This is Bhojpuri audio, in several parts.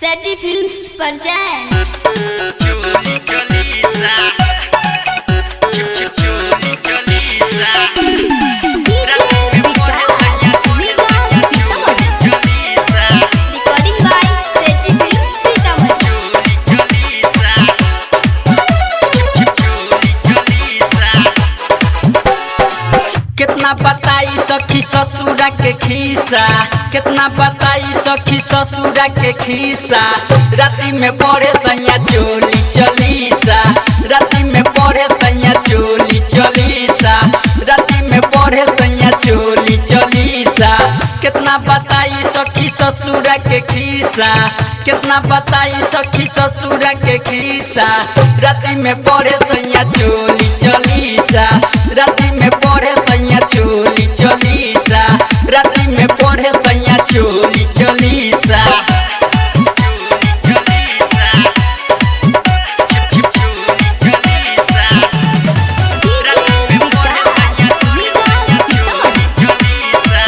सेटी फिल्म्स present चोली चोलीसा चुप चुप चोली चोलीसा DJ Vikas Vikas Sitamarhi चोलीसा recording by सेटी फिल्म्स सीतामढ़ी चोली चोलीसा चुप चुप चोली चोलीसा कितना बताई सखी ससुरा के खीसा कितना बताई सखी ससुरा के खीसा राती में पड़े सैया चोली चलीसा राती में पड़े सैया चोली चलीसा राती में पड़े सैया चोली चलीसा कितना बताई सखी ससुरा के खीसा कितना बताई सखी ससुरा के खीसा राती में पड़े सैया चोली चलीसा राती में पड़े सैया चोली चलीसा राती में पड़े सैया चोली चलीसा DJ Vikas Vikas Sitamarhi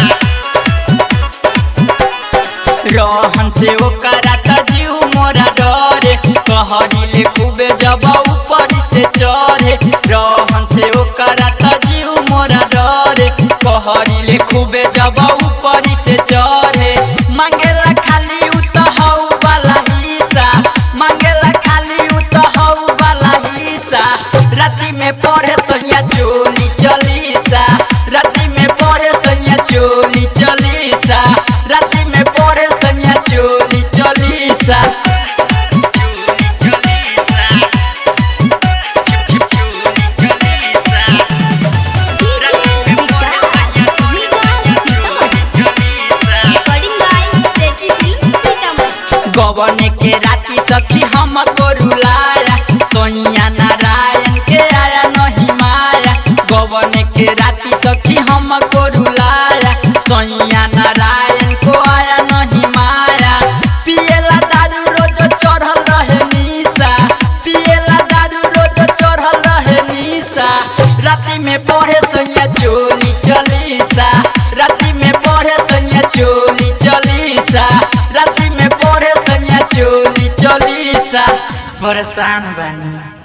रहन से ओकरा त जीव मोरा डरे कहरिले खूबे जब ऊपर से चढ़े रहन से ओकरा त जीव मोरा डरे कहरिले खूबे जब ऊपर से चढ़े मांगेला खाली उ त हौ वाला हिस्सा मांगेला खाली उ त हौ वाला हिस्सा राती में पढ़े सैया चोली चलीसा राती में पढ़े सैया चोली चलीसा राती में पढ़े सैया चोली चलीसा DJ Vikas Vikas Sitamarhi recording by सेटी फिल्म्स सीतामढ़ी गवन के राती सखी हम को रुलाया सोइया नारायण के आया नहीं माया गवन के राती सखी हम को रुलाया सोइया नारायण को आया नहीं माया पिएला दारू रोज चढ़ल रहे निशा पिएला दारू रोज चढ़ल रहे निशा राती में पढ़े सैया चोली चलीसा राती में पढ़े सैया चोली चलीसा राती में पढ़े सैया चोली चलीसा परेशान बनी।